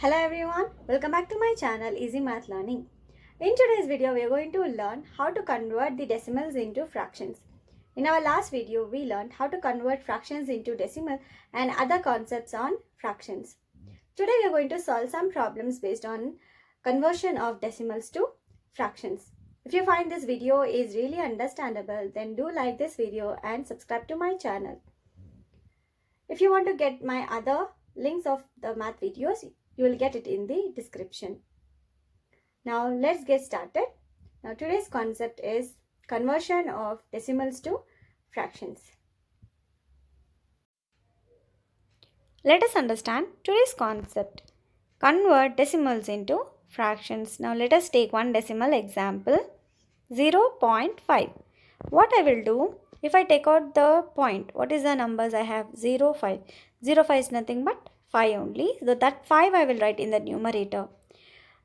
Hello everyone, welcome back to my channel Easy Math Learning. In today's video, we are going to learn how to convert the decimals into fractions. In our last video, we learned how to convert fractions into decimal and other concepts on fractions. Today we are going to solve some problems based on conversion of decimals to fractions. If you find this video is really understandable, then do like this video and subscribe to my channel. If you want to get my other links of the math videos, you will get it in the description. Now let's get started. Now today's concept is conversion of decimals to fractions. Let us understand today's concept. Convert decimals into fractions. Now let us take one decimal example, 0.5. What I will do, if I take out the point, what is the numbers I have? 0, 5. 0, 5 is nothing but 5 only. So that 5 I will write in the numerator.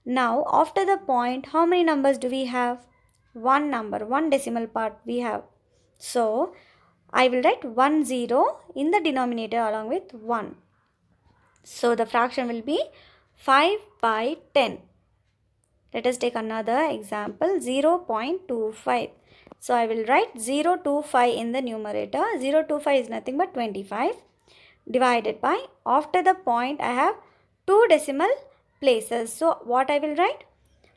Now after the point, how many numbers do we have? One number, one decimal part we have. So I will write 1 0 in the denominator along with 1. So the fraction will be 5 by 10. Let us take another example, 0.25. So I will write 025 in the numerator. 025 is nothing but 25 divided by, after the point I have two decimal places. So what I will write?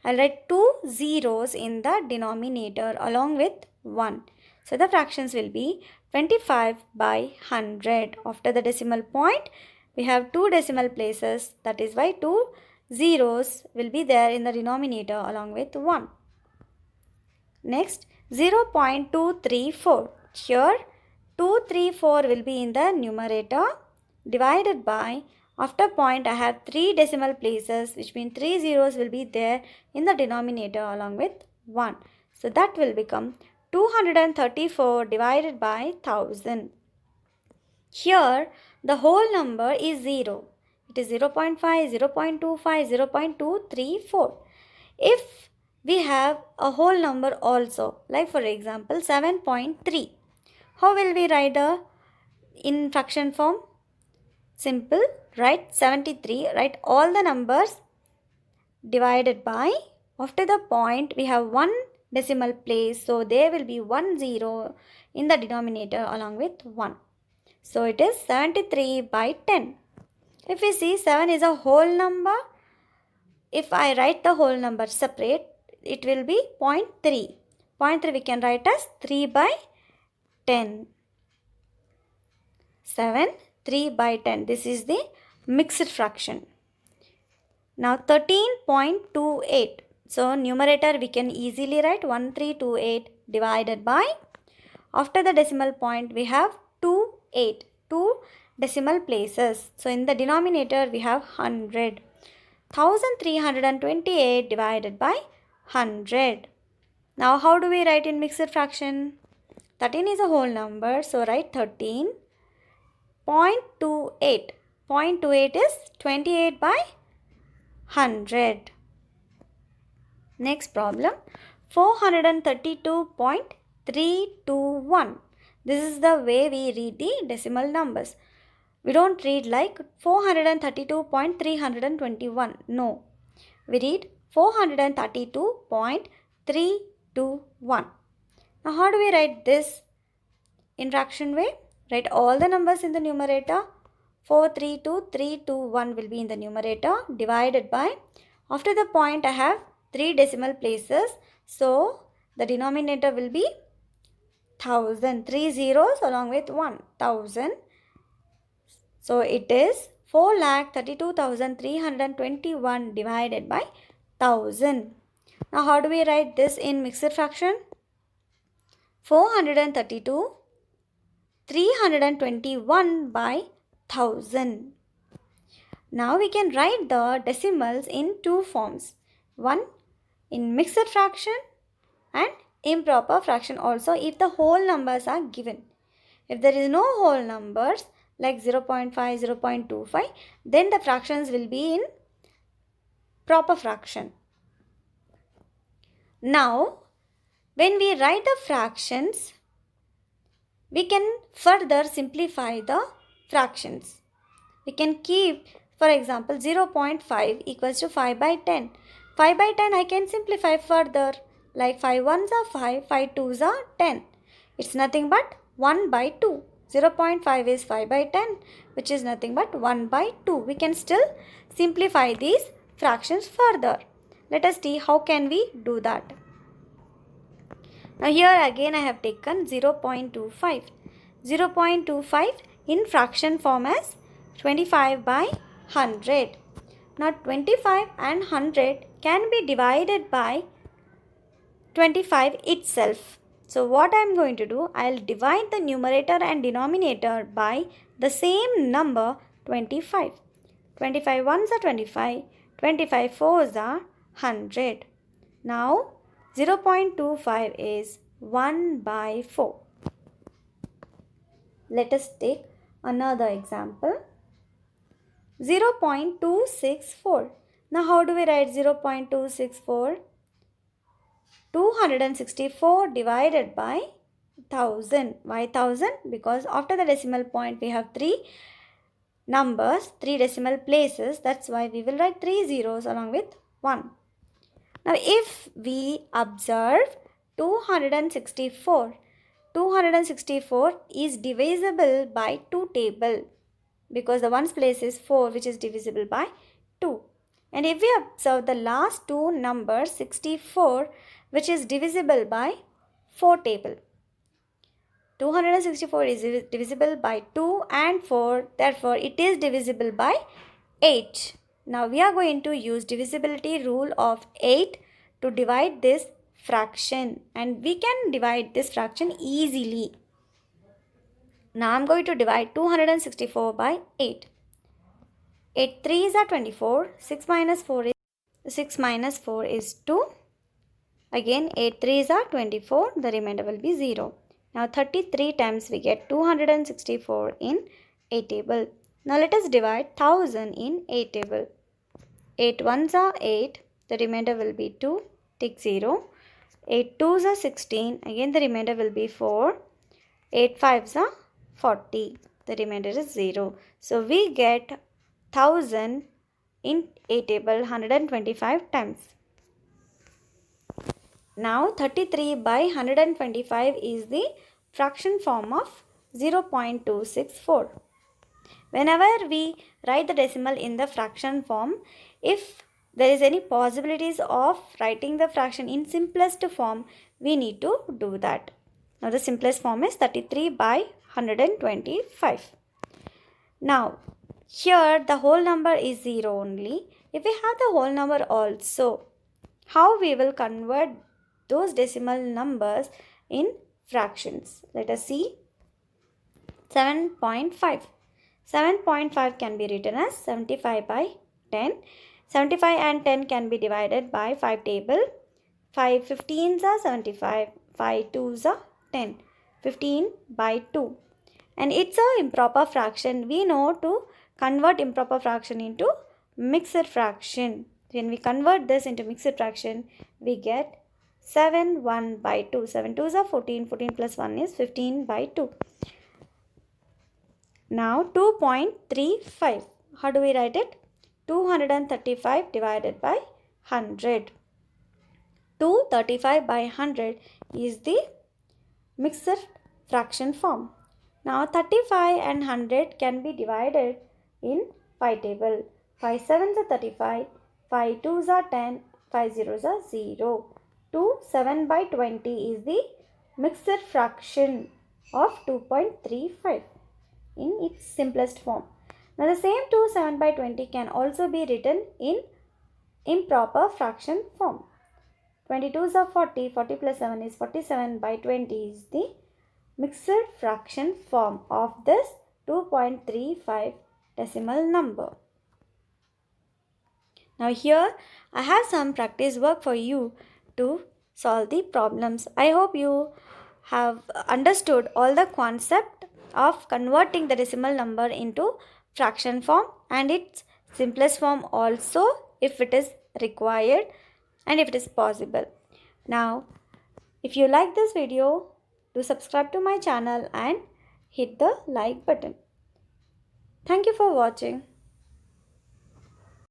I'll write 2 zeros in the denominator along with 1. So the fractions will be 25 by 100. After the decimal point, we have two decimal places. That is why 2 zeros will be there in the denominator along with 1. Next, 0.234. Here, 234 will be in the numerator divided by, after point I have 3 decimal places, which means 3 zeros will be there in the denominator along with 1. So that will become 234 divided by 1000. Here, the whole number is 0. It is 0.5, 0.25, 0.234. If we have a whole number also, like for example 7.3, how will we write the in fraction form? Simple, write 73, write all the numbers divided by, after the point we have one decimal place, so there will be 1 0 in the denominator along with 1. So it is 73 by 10. If we see 7 is a whole number, if I write the whole number separate, it will be 0.3. 0.3 we can write as 3 by 10. 7, 3 by 10. This is the mixed fraction. Now 13.28. So numerator we can easily write 1328 divided by, after the decimal point we have 28. 2 decimal places. So in the denominator we have 100. 1328 divided by 100. Now how do we write in mixed fraction? 13 is a whole number, so write 13. 0.28. 0.28 is 28 by 100. Next problem, 432.321. This is the way we read the decimal numbers. We don't read like 432.321. No. We read 432.321. Now how do we write this in fraction way? Write all the numbers in the numerator. 432321 will be in the numerator divided by, after the point I have 3 decimal places, so the denominator will be 1000. 3 zeros along with 1000. So it is 4,32,321 divided by 1000. Now how do we write this in mixed fraction? 432 321 by 1000. Now we can write the decimals in two forms. One in mixed fraction and improper fraction also if the whole numbers are given. If there is no whole numbers like 0.5, 0.25, then the fractions will be in proper fraction. Now, when we write the fractions, we can further simplify the fractions. We can keep For example, 0.5 equals to 5 by 10. 5 by 10 I can simplify further. Like 5 ones are 5, 5 twos are 10. It's nothing but 1 by 2. 0.5 is 5 by 10, which is nothing but 1 by 2. We can still simplify these fractions further. Let us see how can we do that. Now here again I have taken 0.25. 0.25 in fraction form as 25 by 100. Now 25 and 100 can be divided by 25 itself. So what I am going to do, I will divide the numerator and denominator by the same number 25. 25 ones are 25, 25 fours are 100. Now 0.25 is 1 by 4. Let us take another example. 0.264. Now how do we write 0.264? 264 divided by 1000. Why 1000? Because after the decimal point we have 3 numbers, 3 decimal places. That's why we will write 3 zeros along with 1. Now if we observe 264, 264 is divisible by 2 table, because the ones place is 4, which is divisible by 2. And if we observe the last two numbers 64, which is divisible by 4 table. 264 is divisible by 2 and 4, therefore it is divisible by 8. Now we are going to use divisibility rule of 8 to divide this fraction, and we can divide this fraction easily. Now I am going to divide 264 by 8. 8 3s are 24. 6 minus 4 is 2. Again 8 3s are 24. The remainder will be 0. Now 33 times we get 264 in A table. Now let us divide 1000 in A table. 8 ones are 8. The remainder will be 2. Tick 0. 8 twos are 16. Again the remainder will be 4. 8 fives are 40. The remainder is 0. So we get 1000 in A table 125 times. Now 33 by 125 is the fraction form of 0.264. Whenever we write the decimal in the fraction form, if there is any possibilities of writing the fraction in simplest form, we need to do that. Now the simplest form is 33 by 125. Now here the whole number is 0 only. If we have the whole number also, how we will convert those decimal numbers in fractions? Let us see. 7.5. 7.5 can be written as 75 by 10. 75 and 10 can be divided by 5 table. 5 15s are 75. 5 2s are 10. 15 by 2. And it's an improper fraction. We know to convert improper fraction into mixed fraction. When we convert this into mixed fraction, we get 7 1 by 2. 7 2s are 14. 14 plus 1 is 15 by 2. Now 2.35. How do we write it? 235 divided by 100. 235 by 100 is the mixed fraction form. Now 35 and 100 can be divided in 5 table. 5 7s are 35, 5 2s are 10, 5 zeros are 0. 2 7 by 20 is the mixed fraction of 2.35 in its simplest form. Now the same 2 7 by 20 can also be written in improper fraction form. 22s are 40, 40 plus 7 is 47 by 20 is the mixed fraction form of this 2.35 decimal number. Now here I have some practice work for you to solve the problems. I hope you have understood all the concept of converting the decimal number into fraction form and its simplest form also, if it is required and if it is possible. Now if you like this video, do subscribe to my channel and hit the like button. Thank you for watching.